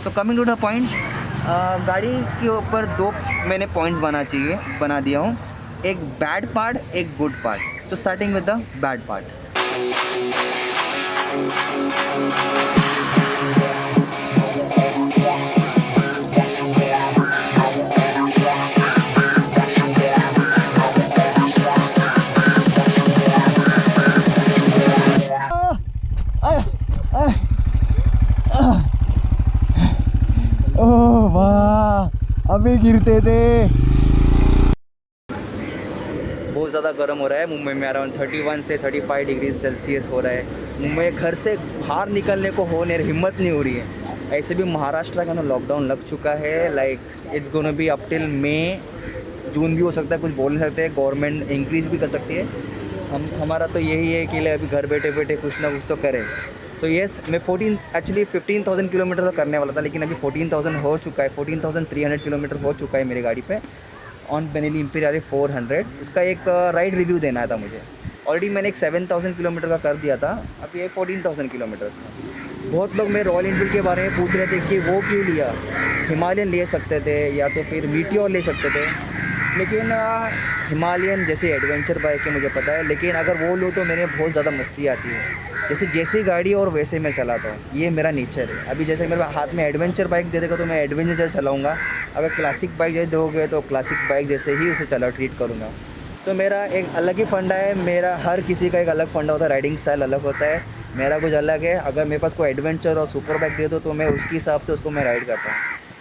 So coming to the point, गाड़ी के ऊपर दो मैंने पॉइंट्स बना दिया हूँ, एक बैड पार्ट, एक good part. So starting with the bad part. ओह वाह, अभी गिरते थे। बहुत ज़्यादा गर्म हो रहा है मुंबई में, अराउंड 31 से 35 डिग्री सेल्सियस हो रहा है। मुंबई घर से बाहर निकलने को हिम्मत नहीं हो रही है। ऐसे भी महाराष्ट्र का ना लॉकडाउन लग चुका है, like it's gonna be up till May, जून भी हो सकता है, कुछ बोल नहीं सकते, गवर्नमेंट इंक्रीज़ भी कर सकती है। हमारा तो यही है कि अभी घर बैठे बैठे कुछ ना कुछ तो करें। सो येस, मैं 15,000 किलोमीटर तो करने वाला था, लेकिन अभी 14,000 हो चुका है, 14,300 किलोमीटर हो चुका है मेरी गाड़ी पे ऑन बेनेली इंपीरियल 400। इसका एक राइड रिव्यू देना था मुझे। ऑलरेडी मैंने एक 7,000 किलोमीटर का कर दिया था, अभी एक 14,000 किलोमीटर का। बहुत लोग मेरे रॉयल एनफील्ड के बारे में पूछ रहे थे कि वो क्यों लिया, हिमालयन ले सकते थे या तो फिर मीटियोर ले सकते थे, लेकिन हिमालयन जैसे एडवेंचर बाइक है मुझे पता है, लेकिन अगर वो लो तो मेरे बहुत ज़्यादा मस्ती आती है। जैसी गाड़ी और वैसे मैं चलाता हूँ, ये मेरा नेचर है। अभी जैसे मेरे हाथ में एडवेंचर बाइक दे देगा तो मैं एडवेंचर चलाऊँगा, अगर क्लासिक बाइक जैसे दोगे तो क्लासिक बाइक जैसे ही उसे ट्रीट करूँगा। तो मेरा एक अलग ही फंडा है, मेरा हर किसी का एक अलग फंडा होता है, राइडिंग स्टाइल अलग होता है, मेरा कुछ अलग है। अगर मेरे पास कोई एडवेंचर और सुपर बाइक दे दो तो मैं उसके हिसाब से उसको मैं राइड करता हूँ।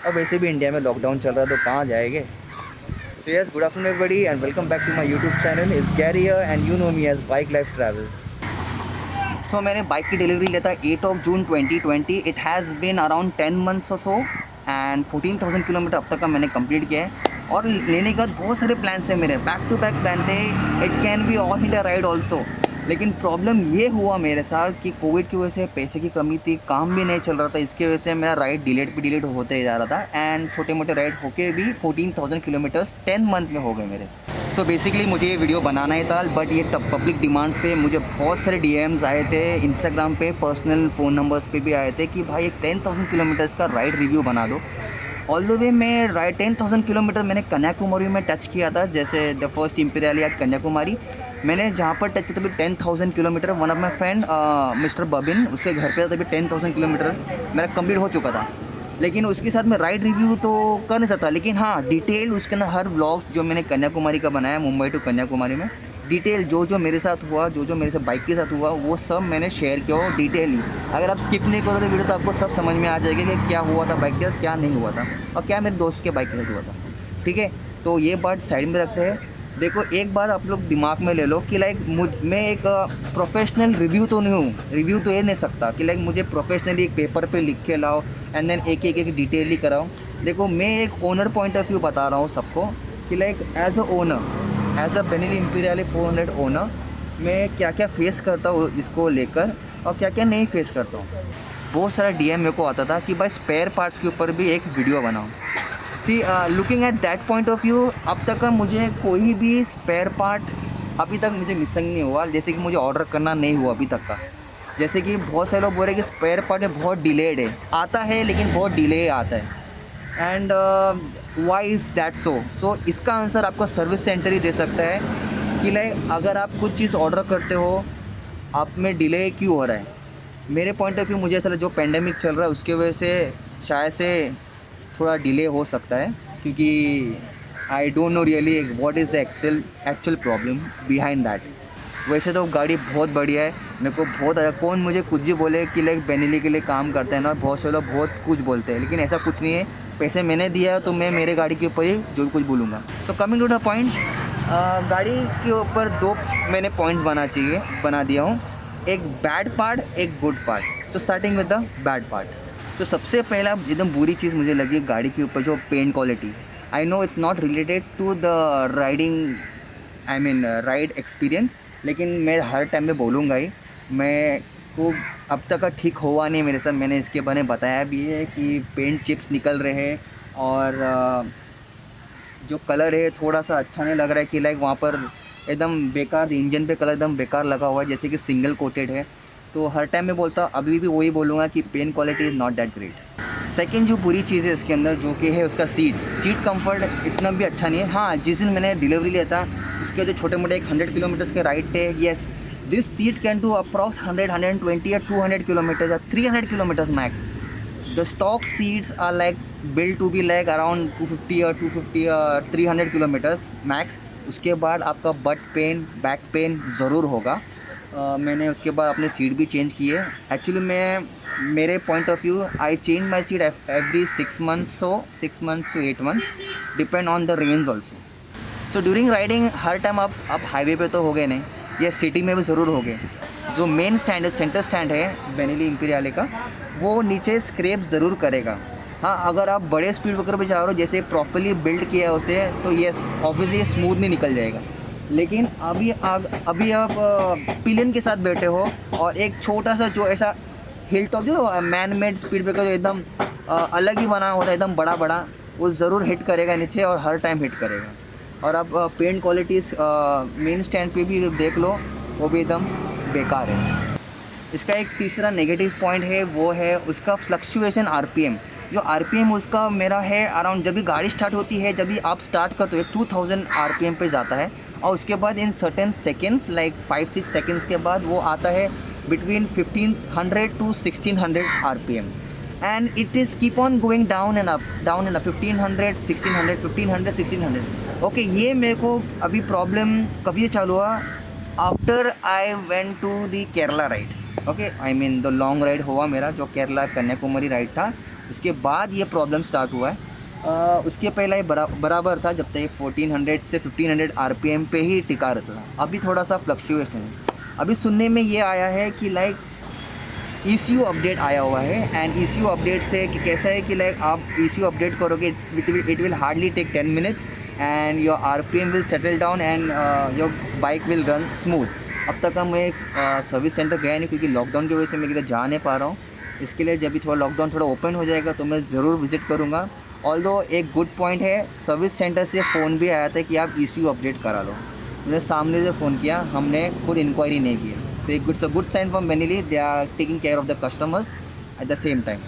अब वैसे भी इंडिया में लॉकडाउन चल रहा है तो कहाँ जाएंगे। So yes, good afternoon everybody and welcome back to my YouTube channel. It's Gary here and you know me as Bike Life Travel. So मैंने बाइक की डिलीवरी लेता 8 of June 2020. It has been around 10 months or so and 14,000 kilometre अब तक का मैंने complete किया है। और लेने के बाद बहुत सारे प्लान्स हैं मेरे, बैक टू बैक प्लान थे। It can be all India ride also, लेकिन प्रॉब्लम ये हुआ मेरे साथ कि कोविड की वजह से पैसे की कमी थी, काम भी नहीं चल रहा था, इसकी वजह से मेरा राइड डिलेट होते ही जा रहा था। एंड छोटे मोटे राइड होके भी 14,000 किलोमीटर्स 10 मंथ में हो गए मेरे। सो बेसिकली मुझे ये वीडियो बनाना ही था, बट ये पब्लिक डिमांड्स पे मुझे बहुत सारे DMs आए थे, इंस्टाग्राम पे पर्सनल फ़ोन नंबर्स पे भी आए थे कि भाई एक 10,000 किलोमीटर्स का राइड रिव्यू बना दो। ऑल द वे मैं 10,000 किलोमीटर मैंने कन्याकुमारी में टच किया था, जैसे the first Imperial at Kanyakumari मैंने जहाँ पर टच किया तभी 10,000 kilometre. One of my friend mister Babin, उसके घर पे तभी 10,000 किलोमीटर मेरा कंप्लीट हो चुका था, लेकिन उसके साथ मैं राइड रिव्यू तो कर नहीं सकता। लेकिन हाँ, डिटेल उसके ना हर व्लॉग्स जो मैंने कन्याकुमारी का बनाया, मुंबई टू कन्याकुमारी में डिटेल जो मेरे साथ हुआ, जो मेरे से बाइक के साथ हुआ, वो सब मैंने शेयर किया हो डिटेल ही। अगर आप स्किप नहीं करोगे वीडियो तो आपको सब समझ में आ जाएगा कि क्या हुआ था बाइक के साथ, क्या नहीं हुआ था, और क्या मेरे दोस्त के बाइक के साथ हुआ था। ठीक है, तो ये बात साइड में रखते हैं। देखो, एक बार आप लोग दिमाग में ले लो कि लाइक मैं एक प्रोफेशनल रिव्यू तो नहीं हूँ, रिव्यू तो ये नहीं सकता कि लाइक मुझे प्रोफेशनली एक पेपर पे लिख के लाओ एंड देन एक डिटेल ही कराओ। देखो, मैं एक ओनर पॉइंट ऑफ व्यू बता रहा हूँ सबको कि like as a owner, as a Benelli imperial 400 owner, मैं क्या क्या फेस करता हूँ इसको लेकर और क्या क्या नहीं फेस करता हूँ। बहुत सारा DM मेरे को आता था कि भाई स्पेयर पार्ट्स के ऊपर भी एक वीडियो बनाओ। See looking at that point of view, अब तक का मुझे कोई भी स्पेयर पार्ट अभी तक मुझे मिसिंग नहीं हुआ, जैसे कि मुझे ऑर्डर करना नहीं हुआ अभी तक का। जैसे कि बहुत सारे लोग बोल रहे हैं कि स्पेयर पार्ट में बहुत डिलेड है, आता है लेकिन बहुत डिले आता है। And why is that so इसका आंसर आपका सर्विस सेंटर ही दे सकता है कि लाइक अगर आप कुछ चीज़ ऑर्डर करते हो, आप में डिले क्यों हो रहा है। मेरे पॉइंट ऑफ व्यू मुझे ऐसा जो पेंडेमिक चल रहा है उसके वजह से शायद से थोड़ा डिले हो सकता है, क्योंकि आई don't no really what is the actual problem behind that. वैसे तो गाड़ी बहुत बढ़िया है, मेरे को बहुत अच्छा, कौन मुझे कुछ भी बोले कि लाइक बेनेली के लिए काम करते हैं ना, बहुत से लोग बहुत कुछ बोलते हैं, लेकिन ऐसा कुछ नहीं है। पैसे मैंने दिया है तो मैं मेरे गाड़ी के ऊपर ही जो कुछ बोलूँगा। So coming to the point, गाड़ी के ऊपर दो मैंने पॉइंट्स बना दिया हूँ, एक बैड पार्ट, एक good part. So starting with the bad part. तो सबसे पहला एकदम बुरी चीज़ मुझे लगी गाड़ी के ऊपर, जो paint quality. I know it's not related to the riding, I mean ride experience, लेकिन मैं हर टाइम में बोलूँगा ही। मैं को अब तक का ठीक हुआ नहीं मेरे साथ, मैंने इसके बारे में बताया भी है कि पेंट चिप्स निकल रहे हैं और जो कलर है थोड़ा सा अच्छा नहीं लग रहा है कि लाइक वहाँ पर एकदम बेकार, इंजन पे कलर एकदम बेकार लगा हुआ है, जैसे कि सिंगल कोटेड है। तो हर टाइम मैं बोलता हूँ, अभी भी वही बोलूँगा कि paint quality is not that great. Second जो बुरी चीज़ है इसके अंदर जो कि है उसका सीट कंफर्ट इतना भी अच्छा नहीं है। हाँ, जिस दिन मैंने डिलीवरी लिया था उसके जो छोटे मोटे 100 किलोमीटर्स के राइड थे, yes this seat can do approx 100, 120 या 200 किलोमीटर या 300 kilometres max. The stock seats are like build to be like around 250 और 300 किलोमीटर्स मैक्स। उसके बाद आपका बट पेन, बैक पेन ज़रूर होगा। मैंने उसके बाद अपने सीट भी चेंज किए। एक्चुअली मेरे point of view I change my seat every 6 months, so 6 months to 8 months depend on the range also. So during riding her time आप हाईवे पे तो हो गए नहीं, ये सिटी में भी ज़रूर हो गए। जो मेन स्टैंड है, सेंटर स्टैंड है बेनेली इंपीरियाले का, वो नीचे स्क्रैप ज़रूर करेगा। हाँ, अगर आप बड़े स्पीड ब्रेकर पे जा रहे हो, जैसे प्रॉपर्ली बिल्ड किया है उसे, तो येस ऑब्वियसली स्मूथ नहीं निकल जाएगा। लेकिन अभी आप पिलियन के साथ बैठे हो और एक छोटा सा जो ऐसा हिल टॉप जो मैन मेड स्पीड ब्रेकर जो एकदम अलग ही बना होता है, एकदम बड़ा, वो ज़रूर हिट करेगा नीचे और हर टाइम हिट करेगा। और आप पेंट क्वालिटीज़ मेन स्टैंड पे भी देख लो, वो भी एकदम बेकार है। इसका एक तीसरा नेगेटिव पॉइंट है, वो है उसका फ्लक्चुएशन आरपीएम। जो आरपीएम उसका मेरा है अराउंड, जब भी गाड़ी स्टार्ट होती है, जब भी आप स्टार्ट करते हो 2000 आरपीएम पे जाता है और उसके बाद in certain seconds like 5-6 seconds के बाद वो आता है between 1500 to 1600 RPM and it is keep on going down and up 1500, 1600, 1500, 1600। Okay, ये मेरे को अभी प्रॉब्लम कभी चालू हुआ after I went to the Kerala ride. Okay, I mean the long ride हुआ मेरा जो केरला कन्याकुमारी राइड था, उसके बाद ये प्रॉब्लम स्टार्ट हुआ है। उसके पहले ये बराबर था, जब तक ये 1400 से 1500 आरपीएम पे ही टिका रहता था। अभी थोड़ा सा फ्लक्चुएशन है। अभी सुनने में ये आया है कि लाइक ECU अपडेट आया हुआ है एंड ECU अपडेट से कि कैसा है कि लाइक आप ECU अपडेट करोगे, it will hardly take 10 minutes and your RPM will settle down and your bike will run smooth. अब तक मैं सर्विस सेंटर गया नहीं क्योंकि लॉकडाउन की वजह से मैं किधर जा नहीं पा रहा हूँ। इसके लिए जब भी थोड़ा लॉकडाउन थोड़ा ओपन हो जाएगा तो मैं ज़रूर विज़िट करूँगा। ऑल्दो एक गुड पॉइंट है, सर्विस सेंटर से फ़ोन भी आया था कि आप ECU अपडेट करा लो। मैंने सामने से फ़ोन किया, हमने खुद इंक्वायरी नहीं की। तो एक good sign from Benelli, they are taking care of the customers at the same time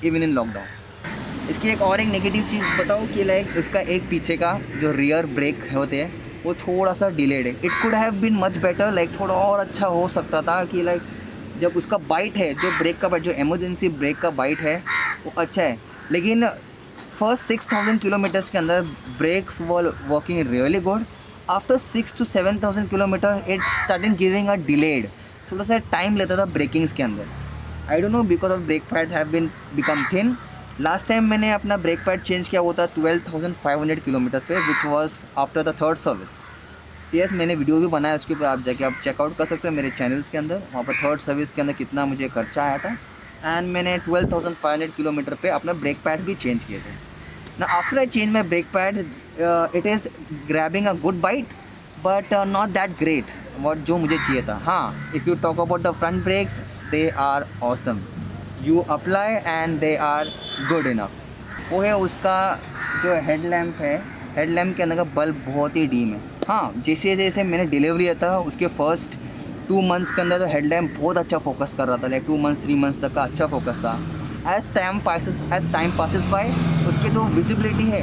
even in lockdown. इसकी एक और एक नेगेटिव चीज़ बताऊँ कि लाइक इसका एक पीछे का जो रियर ब्रेक होते हैं वो थोड़ा सा डिलेड है। It could have been much better, like थोड़ा और अच्छा हो सकता था कि लाइक जब उसका बाइट है, जो ब्रेक का बाइट, जो इमरजेंसी ब्रेक का बाइट है वो अच्छा है, लेकिन फर्स्ट 6000 किलोमीटर्स के अंदर brakes were working really good. After 6 to 7000 kilometre it started giving a delayed, थोड़ा सा टाइम लेता था ब्रेकिंग्स के अंदर। I don't know because of brake pad have been become thin. Last time मैंने अपना ब्रेक पैड चेंज किया हुआ था 12,500 किलोमीटर पे, which was after the third service. Yes, मैंने वीडियो भी बनाया उसके ऊपर, आप जाके आप चेकआउट कर सकते हो मेरे चैनल्स के अंदर। वहाँ पर थर्ड सर्विस के अंदर कितना मुझे खर्चा आया था एंड मैंने 12,500 किलोमीटर पे अपना ब्रेक पैड भी चेंज किए थे। ना after I change my brake pad it is grabbing a good bite but not that great what जो मुझे चाहिए था। हाँ, if you talk about the front brakes, they are awesome, you apply and they are good enough. वो है उसका जो headlamp है, हेडलैम्प के अंदर का बल्ब बहुत ही डीम है। हाँ, जैसे जैसे मैंने डिलीवरी लिया था उसके फर्स्ट 2 months के अंदर तो हेडलैम्प बहुत अच्छा फोकस कर रहा था, लाइक 2 months 3 months तक का अच्छा फोकस था। एज टाइम पासिस बाय उसकी जो विजिबिलिटी है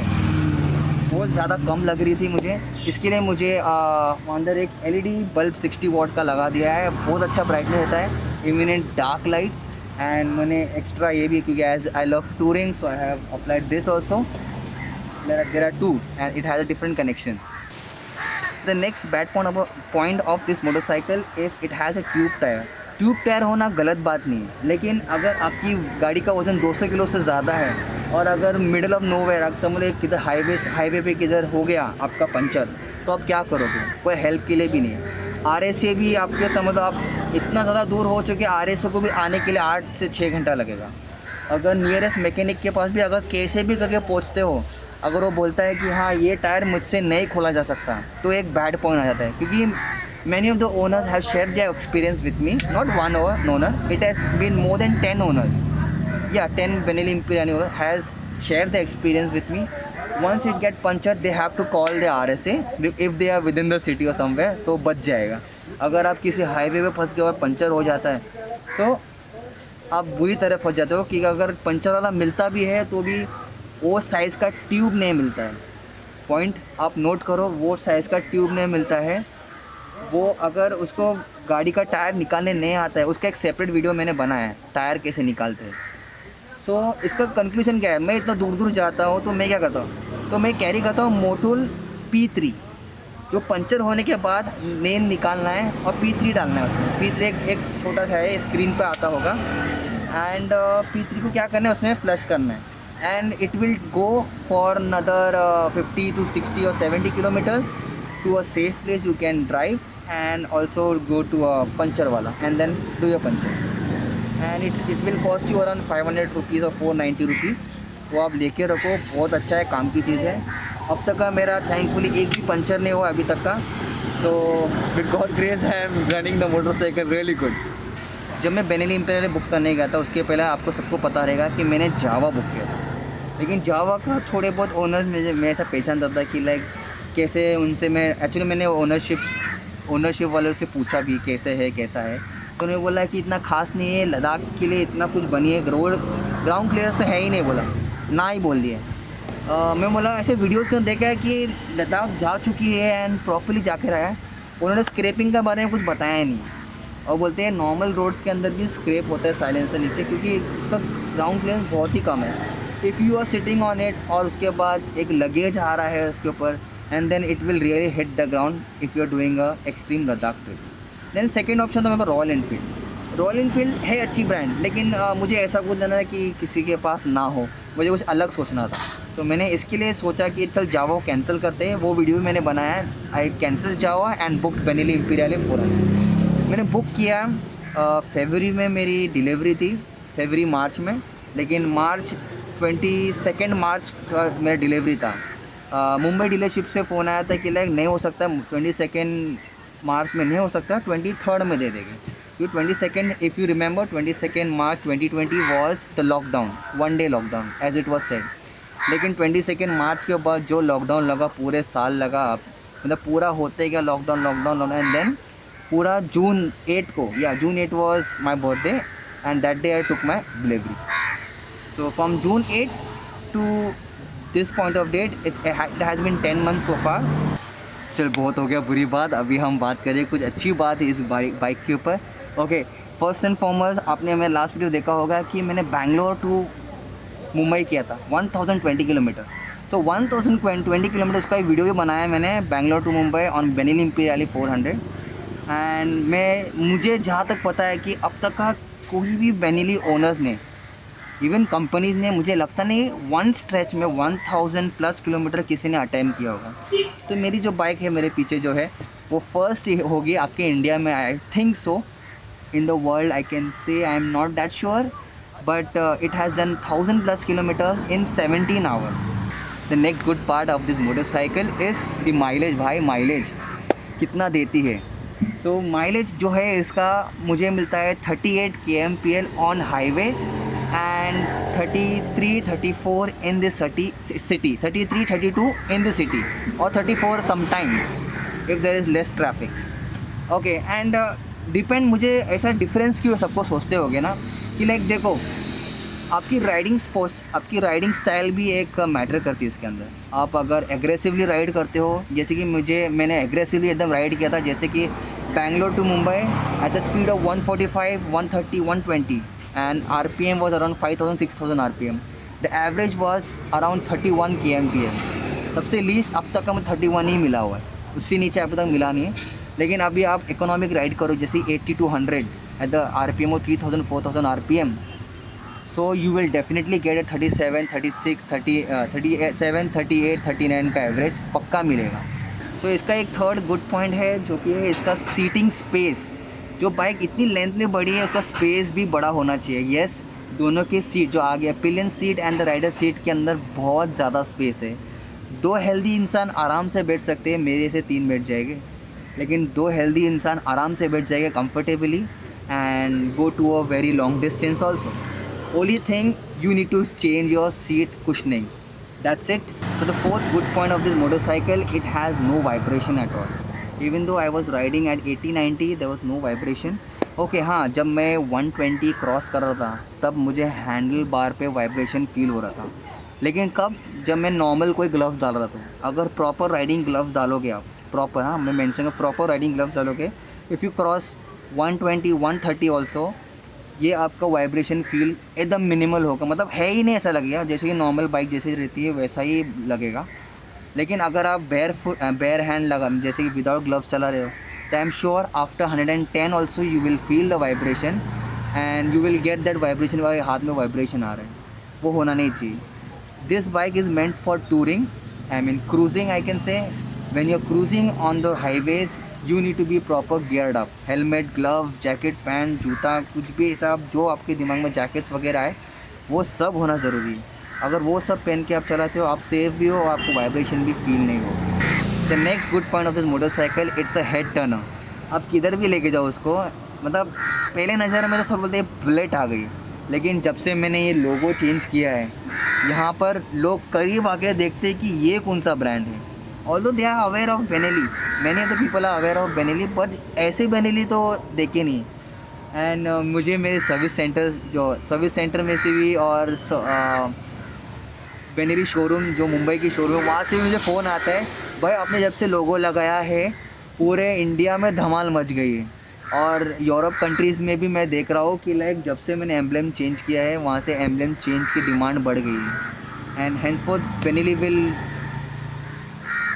बहुत ज़्यादा कम लग रही थी मुझे। इसके लिए मुझे अंदर एक LED बल्ब 60 watt का लगा दिया है, बहुत अच्छा ब्राइटनेस होता है even in dark lights. And मैंने एक्स्ट्रा ये भी, क्योंकि as I love touring so I have applied this also. There are 2 and it has a different connections. The next bad point of this motorcycle is it has a tube tire. Tube tyre होना गलत बात नहीं है, लेकिन अगर आपकी गाड़ी का वज़न 200 किलो से ज़्यादा है और अगर मिडल ऑफ नोवेयर आप समझ लीजिए किधर हाईवे पे किधर हो गया आपका पंचर, तो आप क्या करोगे? कोई हेल्प के लिए भी नहीं है। RSA भी आपके समझ आप इतना ज़्यादा दूर हो चुके, RSA को भी आने के लिए 8 से 6 घंटा लगेगा। अगर नियरेस्ट मैकेनिक के पास भी अगर कैसे भी करके पहुँचते हो, अगर वो बोलता है कि हाँ ये टायर मुझसे नहीं खोला जा सकता, तो एक बैड पॉइंट आ जाता है। क्योंकि many of the owners have shared their experience with me, not one owner, it has been more than 10 owners. Yeah, 10 Benelli Imperiale owner has shared the experience with me. Once it get punctured, they have to call the RSA if they are within the city or somewhere, तो बच जाएगा। अगर आप किसी highway पे फंस गए और पंचर हो जाता है तो आप बुरी तरह फंस जाते हो कि अगर पंचर वाला मिलता भी है तो भी वो साइज़ का ट्यूब नहीं मिलता है। पॉइंट आप नोट करो, वो साइज़ का ट्यूब नहीं मिलता है। वो अगर उसको गाड़ी का टायर निकालने नहीं आता है, उसका एक सेपरेट वीडियो मैंने बनाया है, टायर कैसे निकालते हैं। सो इसका कंक्लूजन क्या है, मैं इतना दूर दूर जाता हूँ तो मैं क्या करता हूँ, तो मैं कैरी करता हूँ मोटुल P3, जो पंचर होने के बाद नेल निकालना है और P3 डालना है उसमें। P3 एक छोटा सा है, स्क्रीन पे आता होगा। एंड P3 को क्या करना है, उसमें फ्लश करना है and it will go for another 50 to 60 or 70 kilometers to a safe place you can drive and also go to a puncture wala and then do your puncture and it will cost you around 500 rupees or 490 rupees। वो आप लेके रखो, बहुत अच्छा है, काम की चीज़ है। अब तक का मेरा थैंकफुली एक भी पंचर नहीं हुआ अभी तक का। So with God grace I am running the motorcycle really good. जब मैं बेनेली इंपीरियल बुक करने गया था उसके पहले आपको सबको पता रहेगा कि मैंने जावा बुक किया था, लेकिन जावा का थोड़े बहुत ओनर्स मैं ऐसा पहचानता था कि लाइक कैसे उनसे मैं एक्चुअली मैंने ओनरशिप वालों से पूछा भी कैसे है कैसा है, तो उन्होंने बोला कि इतना खास नहीं है, लद्दाख के लिए इतना कुछ बनी है, ग्राउंड क्लियर से है ही नहीं, बोला ना ही बोल दिया। मैं बोला ऐसे वीडियोस में देखा है कि लद्दाख जा चुकी है एंड प्रॉपरली जाके रहा है, उन्होंने स्क्रैपिंग के बारे में कुछ बताया नहीं। और बोलते हैं नॉर्मल रोड्स के अंदर भी स्क्रैप होता है साइलेंसर नीचे, क्योंकि इसका ग्राउंड क्लियरेंस बहुत ही कम है। If you are sitting on it और उसके बाद एक लगेज आ रहा है उसके ऊपर and then it will really hit the ground if you are doing a extreme Ladakh trip. Then second option था मेरे पास रॉयल एनफील्ड। रॉयल एनफील्ड है अच्छी ब्रांड, लेकिन मुझे ऐसा कुछ देना है कि किसी के पास ना हो, मुझे कुछ अलग सोचना था। तो मैंने इसके लिए सोचा कि चल जावा कैंसिल करते हैं, वो वीडियो भी मैंने बनाया है। I cancel Jawa and book Benelli imperial 400। मैंने बुक किया फरवरी में, मेरी डिलीवरी थी फरवरी मार्च में, लेकिन मार्च 22 मार्च का मेरा डिलीवरी था। मुंबई डीलरशिप से फ़ोन आया था कि लाइक नहीं हो सकता, 22 मार्च में नहीं हो सकता, 23 में दे देंगे। क्योंकि 22 if you remember 22 March 2020 was the lockdown, 1 day lockdown as it was said. लेकिन 22 मार्च के बाद जो लॉकडाउन लगा, पूरे साल लगा, मतलब पूरा होते गया लॉकडाउन एंड देन पूरा जून 8 was my birthday and that day I took my delivery. So from June 8 to this point of date, it has been 10 months so far। चल बहुत हो गया बुरी बात, अभी हम बात करें कुछ अच्छी बात है इस बाइक के ऊपर। ओके, फर्स्ट एंड फॉरमोस्ट आपने मेरा लास्ट वीडियो देखा होगा कि मैंने बैंगलोर टू मुंबई किया था 1020 किलोमीटर। सो 1020 किलोमीटर उसका एक वीडियो भी बनाया मैंने, Bangalore to Mumbai on Benelli imperial 400। And मुझे जहाँ तक पता है कि अब तक का कोई भी बेनेली ओनर्स ने, इवन कंपनीज ने, मुझे लगता नहीं वन स्ट्रेच में 1000+ किलोमीटर किसी ने अटेम्प्ट किया होगा। तो मेरी जो बाइक है मेरे पीछे जो है वो फर्स्ट होगी आपके इंडिया में, I think so in the world. I can से I am not that sure, but it has done 1000+ kilometres in 17 hours. The next good part of this motorcycle is the mileage. भाई mileage कितना देती है। सो mileage जो है इसका मुझे मिलता है 38 kmpl on highways and 33-34 in the city, 33-32 in the city or 34 sometimes if there is less traffic। okay, and depend, मुझे ऐसा डिफरेंस क्यों सबको सोचते होगे ना कि लाइक देखो आपकी राइडिंग स्टाइल भी एक मैटर करती है इसके अंदर। आप अगर एग्रेसिवली राइड करते हो, जैसे कि मैंने एग्रेसिवली एकदम राइड किया था, जैसे कि Bangalore to Mumbai at the speed of 145, 130, 120 and RPM was around 5000-6000 RPM। The average was around 31 kmpl। सबसे लीस्ट अब तक का मुझे 31 ही मिला हुआ है, उससे नीचे अब तक मिला नहीं है। लेकिन अभी आप इकोनॉमिक राइड करो जैसे 80 to 100 at the RPM of 3000-4000 RPM, so you will definitely get 37, 36, 37, 38, 39 का एवरेज पक्का मिलेगा। सो इसका एक थर्ड गुड पॉइंट है जो कि है इसका सीटिंग स्पेस। जो बाइक इतनी लेंथ में बड़ी है उसका स्पेस भी बड़ा होना चाहिए। यस, दोनों के सीट जो आगे pillion seat and the rider seat के अंदर बहुत ज़्यादा स्पेस है। 2 हेल्दी इंसान आराम से बैठ सकते हैं, मेरे से 3 बैठ जाएंगे, लेकिन 2 हेल्दी इंसान आराम से बैठ जाएंगे comfortably and go to a very long distance also. Only thing you need to change your seat cushioning, that's it. So the fourth good point of this motorcycle, it has no vibration at all. Even though I was riding at 80-90, there was no vibration okay हाँ, जब मैं 120 cross कर रहा था तब मुझे handle bar पे vibration feel हो रहा था। लेकिन कब, जब मैं नॉर्मल कोई ग्लव्स डाल रहा था। अगर प्रॉपर राइडिंग ग्लव्स डालोगे आप, प्रॉपर, हाँ मैं मेंशन कर, प्रॉपर राइडिंग ग्लव्स डालोगे, इफ़ यू क्रॉस 120 130 ऑल्सो, ये आपका वाइब्रेशन फील एकदम मिनिमल होगा, मतलब है ही नहीं, ऐसा लगेगा जैसे कि नॉर्मल बाइक जैसी रहती है वैसा ही लगेगा। लेकिन अगर आप बेयर हैंड लगा, जैसे कि विदाउट ग्लव्स चला रहे हो, तो I am sure after 110 also you will feel the vibration and you will get that vibration, वाले हाथ में वाइब्रेशन आ रहा है, वो होना नहीं चाहिए। This bike is meant for touring, I mean cruising, I can say. When you are cruising on the highways you need to be proper geared up, helmet, glove, jacket, pant, जूता, कुछ भी सब जो आपके दिमाग में जैकेट्स वगैरह है वो सब होना ज़रूरी है। अगर वो सब पहन के आप चलाते हो, आप सेफ भी हो, आपको वाइब्रेशन भी फील नहीं हो। The next good point of this motorcycle, it's a head Turner. आप किधर भी लेके जाओ उसको, मतलब पहले नज़र में तो सब बोलते बुलेट आ गई, लेकिन जब से मैंने ये लोगो चेंज किया है, यहाँ पर लोग करीब आके देखते हैं कि ये कौन सा ब्रांड है। Although they are aware of Benelli, many of the people are aware of Benelli, but ऐसे बेनेली तो देखे नहीं। एंड मुझे मेरे सर्विस सेंटर में से भी और बेनेली शोरूम जो मुंबई की शोरूम है वहाँ से भी मुझे फ़ोन आता है, भाई आपने जब से लोगो लगाया है पूरे इंडिया में धमाल मच गई है। और यूरोप कंट्रीज़ में भी मैं देख रहा हूँ कि लाइक जब से मैंने एम्ब्लेम चेंज किया है वहाँ से एम्ब्लेम चेंज की डिमांड बढ़ गई है। And henceforth Benelli will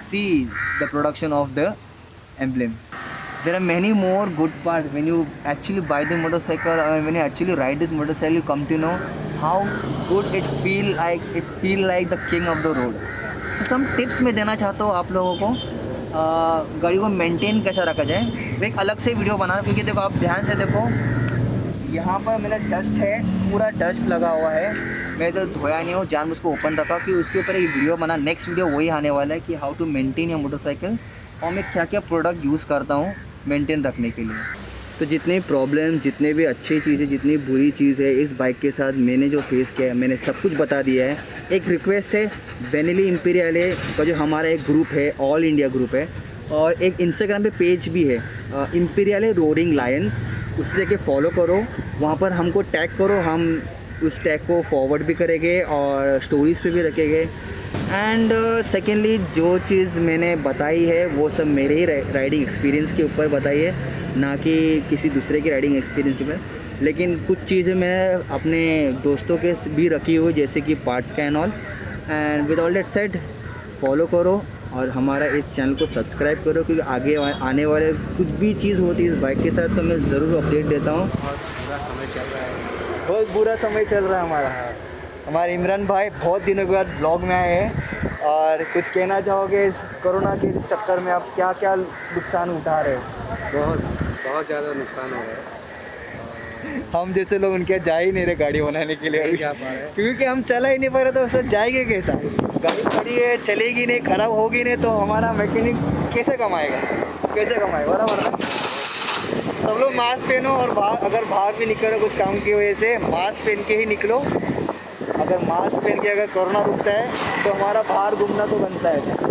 see the production of the emblem. There are many more good parts when you actually buy the motorcycle, or when you actually ride this motorcycle, you come to know how good it feel like the king of the road. So some tips मैं देना चाहता हूँ आप लोगों को, गाड़ी को maintain कैसा रखा जाए। वो एक अलग से वीडियो बना, क्योंकि देखो आप ध्यान से देखो, यहाँ पर मेरा डस्ट है, पूरा डस्ट लगा हुआ है। मैं तो धोया नहीं हूँ, जान उसको ओपन रखा कि उसके ऊपर एक वीडियो बना। नेक्स्ट वीडियो वही आने वाला है कि how to maintain your motorcycle, और मैं क्या क्या प्रोडक्ट यूज़ करता हूँ मेंटेन रखने के लिए। तो जितने प्रॉब्लम, जितने भी अच्छी चीज़ें, जितनी बुरी चीज़ है इस बाइक के साथ मैंने जो फेस किया है, मैंने सब कुछ बता दिया है। एक रिक्वेस्ट है, बेनेली इंपीरियले का जो हमारा एक ग्रुप है, ऑल इंडिया ग्रुप है, और एक इंस्टाग्राम पे पेज भी है, इंपीरियले रोरिंग लायंस, उसे जाके फॉलो करो, वहाँ पर हमको टैग करो, हम उस टैग को फॉरवर्ड भी करेंगे और स्टोरीज़ पे भी रखेंगे। एंड सेकेंडली जो चीज़ मैंने बताई है वो सब मेरे ही राइडिंग एक्सपीरियंस के ऊपर बताई है, ना कि किसी दूसरे की राइडिंग एक्सपीरियंस के ऊपर। लेकिन कुछ चीज़ें मैं अपने दोस्तों के भी रखी हुई, जैसे कि पार्ट्स का and all. And with all that said, follow करो और हमारा इस चैनल को सब्सक्राइब करो, क्योंकि आगे आने वाले कुछ भी चीज़ होती है इस बाइक के साथ तो मैं ज़रूर अपडेट देता हूँ। बहुत बुरा समय चल रहा है हमारा। हमारे इमरान भाई बहुत दिनों के बाद ब्लॉग में आए हैं, और कुछ कहना चाहोगे इस कोरोना के चक्कर में आप क्या क्या नुकसान उठा रहे हो? बहुत ज़्यादा नुकसान हो रहा है। हम जैसे लोग उनके जा ही नहीं रहे गाड़ी बनाने के लिए, नहीं जा पा रहे, क्योंकि हम चला ही नहीं पा रहे, तो उससे जाएंगे कैसा? गाड़ी खड़ी है, चलेगी नहीं, ख़राब होगी नहीं, तो हमारा मैकेनिक कैसे कमाएगा? बराबर ना? सब लोग मास्क पहनो, और अगर बाहर भी निकलो कुछ काम की वजह से, मास्क पहन के ही निकलो। अगर मास्क पहन के अगर कोरोना रुकता है तो हमारा बाहर घूमना तो बनता है।